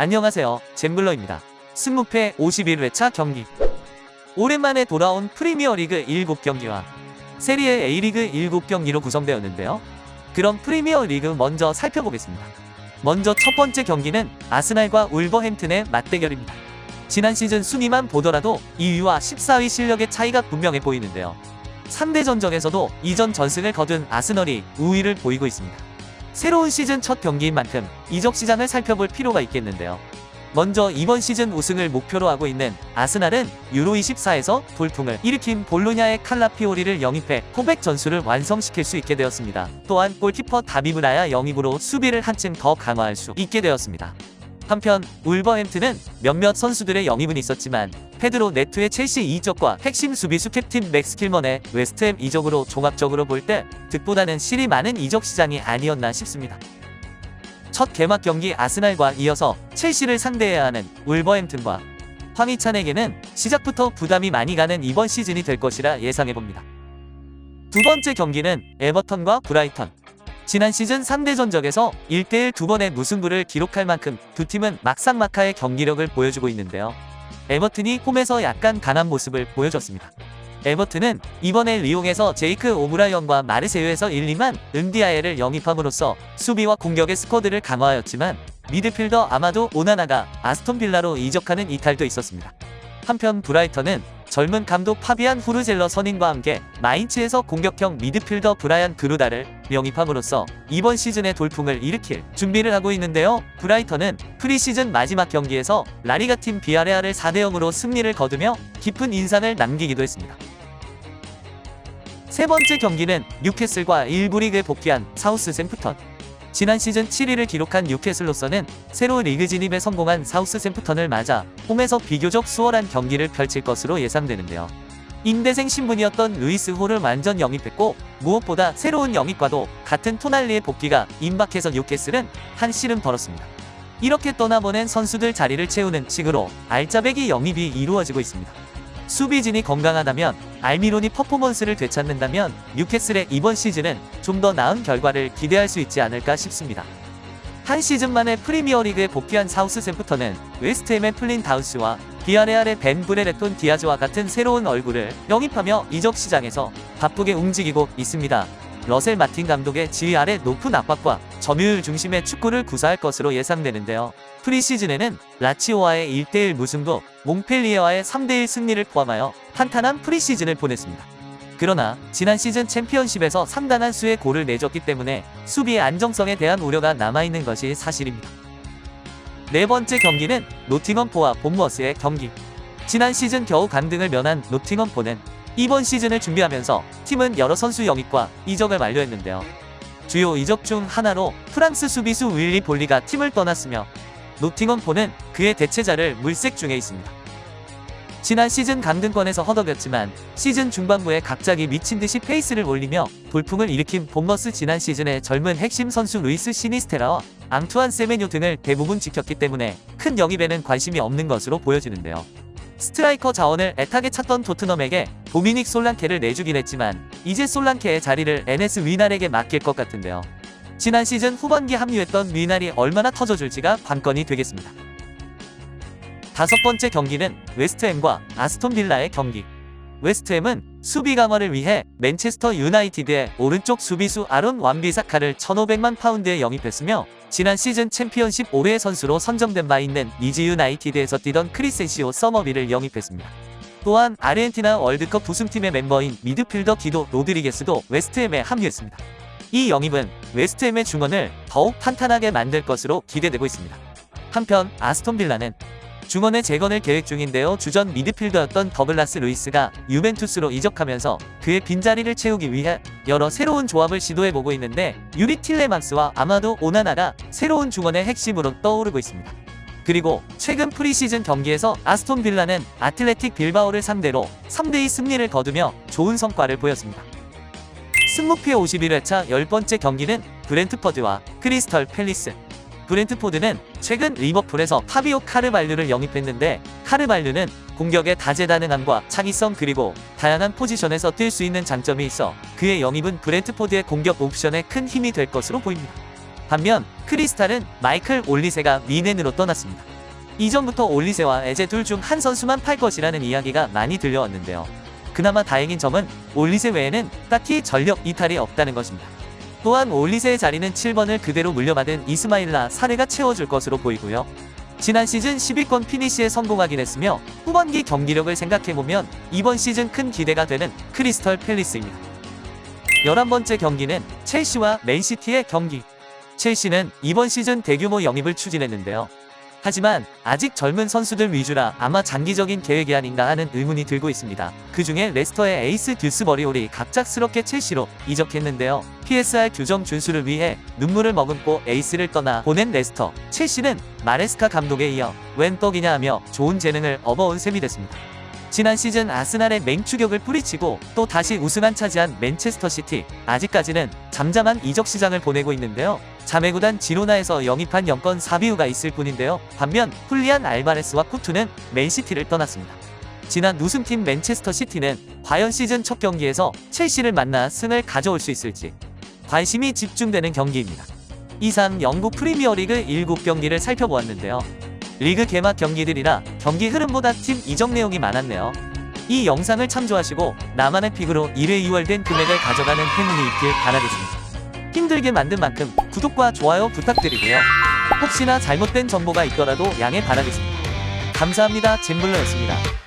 안녕하세요, 잼블러입니다. 승무패 51회차 경기. 오랜만에 돌아온 프리미어리그 7경기와 세리에 A리그 7경기로 구성되었는데요. 그럼 프리미어리그 먼저 살펴보겠습니다. 먼저 첫 번째 경기는 아스날과 울버햄튼의 맞대결입니다. 지난 시즌 순위만 보더라도 2위와 14위 실력의 차이가 분명해 보이는데요. 상대 전적에서도 이전 전승을 거둔 아스널이 우위를 보이고 있습니다. 새로운 시즌 첫 경기인 만큼 이적 시장을 살펴볼 필요가 있겠는데요. 먼저 이번 시즌 우승을 목표로 하고 있는 아스날은 유로24에서 돌풍을 일으킨 볼로냐의 칼라피오리를 영입해 포백 전술을 완성시킬 수 있게 되었습니다. 또한 골키퍼 다비드 라야 영입으로 수비를 한층 더 강화할 수 있게 되었습니다. 한편 울버햄튼은 몇몇 선수들의 영입은 있었지만 페드로 네투의 첼시 이적과 핵심 수비수 캡틴 맥스 킬먼의 웨스트햄 이적으로 종합적으로 볼 때 득보다는 실이 많은 이적 시장이 아니었나 싶습니다. 첫 개막 경기 아스날과 이어서 첼시를 상대해야 하는 울버햄튼과 황희찬에게는 시작부터 부담이 많이 가는 이번 시즌이 될 것이라 예상해봅니다. 두 번째 경기는 에버턴과 브라이턴. 지난 시즌 상대 전적에서 1대1 두 번의 무승부를 기록할 만큼 두 팀은 막상막하의 경기력을 보여주고 있는데요. 에버튼이 홈에서 약간 강한 모습을 보여줬습니다. 에버튼은 이번에 리옹에서 제이크 오브라이언과 마르세유에서 1, 2만 은디아에를 영입함으로써 수비와 공격의 스쿼드를 강화하였지만 미드필더 아마도 오나나가 아스톤 빌라로 이적하는 이탈도 있었습니다. 한편 브라이턴은 젊은 감독 파비안 후르젤러 선임과 함께 마인츠에서 공격형 미드필더 브라이안 그루다를 영입함으로써 이번 시즌의 돌풍을 일으킬 준비를 하고 있는데요. 브라이턴은 프리시즌 마지막 경기에서 라리가 팀 비아레알을 4대0으로 승리를 거두며 깊은 인상을 남기기도 했습니다. 세 번째 경기는 뉴캐슬과 1부 리그에 복귀한 사우스샘프턴. 지난 시즌 7위를 기록한 뉴캐슬로서는 새로운 리그 진입에 성공한 사우스샘프턴을 맞아 홈에서 비교적 수월한 경기를 펼칠 것으로 예상되는데요. 임대생 신분이었던 루이스 홀을 완전 영입했고 무엇보다 새로운 영입과도 같은 토날리의 복귀가 임박해서 뉴캐슬은 한시름 벌었습니다. 이렇게 떠나보낸 선수들 자리를 채우는 식으로 알짜배기 영입이 이루어지고 있습니다. 수비진이 건강하다면 알미론이 퍼포먼스를 되찾는다면 뉴캐슬의 이번 시즌은 좀 더 나은 결과를 기대할 수 있지 않을까 싶습니다. 한 시즌 만에 프리미어리그에 복귀한 사우스샘프턴은 웨스트햄의 플린 다우스와 비아레알의 벤 브레레톤 디아즈와 같은 새로운 얼굴을 영입하며 이적 시장에서 바쁘게 움직이고 있습니다. 러셀 마틴 감독의 지휘 아래 높은 압박과 점유율 중심의 축구를 구사할 것으로 예상되는데요. 프리시즌에는 라치오와의 1대1 무승부, 몽펠리에와의 3대1 승리를 포함하여 탄탄한 프리시즌을 보냈습니다. 그러나 지난 시즌 챔피언십에서 상당한 수의 골을 내줬기 때문에 수비의 안정성에 대한 우려가 남아있는 것이 사실입니다. 네 번째 경기는 노팅엄포와 본머스의 경기. 지난 시즌 겨우 강등을 면한 노팅엄포는 이번 시즌을 준비하면서 팀은 여러 선수 영입과 이적을 완료했는데요. 주요 이적 중 하나로 프랑스 수비수 윌리 볼리가 팀을 떠났으며 노팅엄포는 그의 대체자를 물색 중에 있습니다. 지난 시즌 강등권에서 허덕였지만 시즌 중반부에 갑자기 미친듯이 페이스를 올리며 돌풍을 일으킨 본머스. 지난 시즌의 젊은 핵심 선수 루이스 시니스테라와 앙투안 세메뇨 등을 대부분 지켰기 때문에 큰 영입에는 관심이 없는 것으로 보여지는데요. 스트라이커 자원을 애타게 찾던 토트넘에게 도미닉 솔랑케를 내주긴 했지만 이제 솔랑케의 자리를 에네스 위날에게 맡길 것 같은데요. 지난 시즌 후반기 합류했던 위날이 얼마나 터져줄지가 관건이 되겠습니다. 다섯 번째 경기는 웨스트햄과 아스톤 빌라의 경기. 웨스트햄은 수비 강화를 위해 맨체스터 유나이티드의 오른쪽 수비수 아론 완비사카를 1,500만 파운드에 영입했으며 지난 시즌 챔피언십 5회 선수로 선정된 바 있는 리즈 유나이티드에서 뛰던 크리센시오 서머비를 영입했습니다. 또한 아르헨티나 월드컵 우승팀의 멤버인 미드필더 기도 로드리게스도 웨스트햄에 합류했습니다. 이 영입은 웨스트햄의 중원을 더욱 탄탄하게 만들 것으로 기대되고 있습니다. 한편 아스톤 빌라는 중원의 재건을 계획 중인데요. 주전 미드필더였던 더글라스 루이스가 유벤투스로 이적하면서 그의 빈자리를 채우기 위해 여러 새로운 조합을 시도해보고 있는데 유리 틸레만스와 아마도 오나나가 새로운 중원의 핵심으로 떠오르고 있습니다. 그리고 최근 프리시즌 경기에서 아스톤 빌라는 아틀레틱 빌바오를 상대로 3대2 승리를 거두며 좋은 성과를 보였습니다. 승무패 51회차 10번째 경기는 브렌트퍼드와 크리스털 팰리스. 브렌트포드는 최근 리버풀에서 파비오 카르발류를 영입했는데 카르발류는 공격의 다재다능함과 창의성 그리고 다양한 포지션에서 뛸 수 있는 장점이 있어 그의 영입은 브렌트포드의 공격 옵션에 큰 힘이 될 것으로 보입니다. 반면 크리스탈은 마이클 올리세가 미넨으로 떠났습니다. 이전부터 올리세와 에제 둘 중 한 선수만 팔 것이라는 이야기가 많이 들려왔는데요. 그나마 다행인 점은 올리세 외에는 딱히 전력 이탈이 없다는 것입니다. 또한 올리세의 자리는 7번을 그대로 물려받은 이스마일라 사레가 채워줄 것으로 보이고요. 지난 시즌 10위권 피니시에 성공하긴 했으며 후반기 경기력을 생각해보면 이번 시즌 큰 기대가 되는 크리스털 팰리스입니다. 11번째 경기는 첼시와 맨시티의 경기. 첼시는 이번 시즌 대규모 영입을 추진했는데요. 하지만 아직 젊은 선수들 위주라 아마 장기적인 계획이 아닌가 하는 의문이 들고 있습니다. 그 중에 레스터의 에이스 듀스버리올이 갑작스럽게 첼시로 이적했는데요. PSR 규정 준수를 위해 눈물을 머금고 에이스를 떠나 보낸 레스터. 첼시는 마레스카 감독에 이어 웬 떡이냐 하며 좋은 재능을 업어온 셈이 됐습니다. 지난 시즌 아스날의 맹추격을 뿌리치고 또 다시 우승한 차지한 맨체스터시티. 아직까지는 잠잠한 이적 시장을 보내고 있는데요. 자매구단 지로나에서 영입한 연권 사비우가 있을 뿐인데요. 반면 훌리안 알바레스와 쿠투는 맨시티를 떠났습니다. 지난 우승팀 맨체스터시티는 과연 시즌 첫 경기에서 첼시를 만나 승을 가져올 수 있을지 관심이 집중되는 경기입니다. 이상 영국 프리미어리그 7경기를 살펴보았는데요. 리그 개막 경기들이라 경기 흐름보다 팀 이적 내용이 많았네요. 이 영상을 참조하시고 나만의 픽으로 1회 2월된 금액을 가져가는 행운이 있길 바라겠습니다. 힘들게 만든 만큼 구독과 좋아요 부탁드리고요. 혹시나 잘못된 정보가 있더라도 양해 바라겠습니다. 감사합니다. 잼블러였습니다.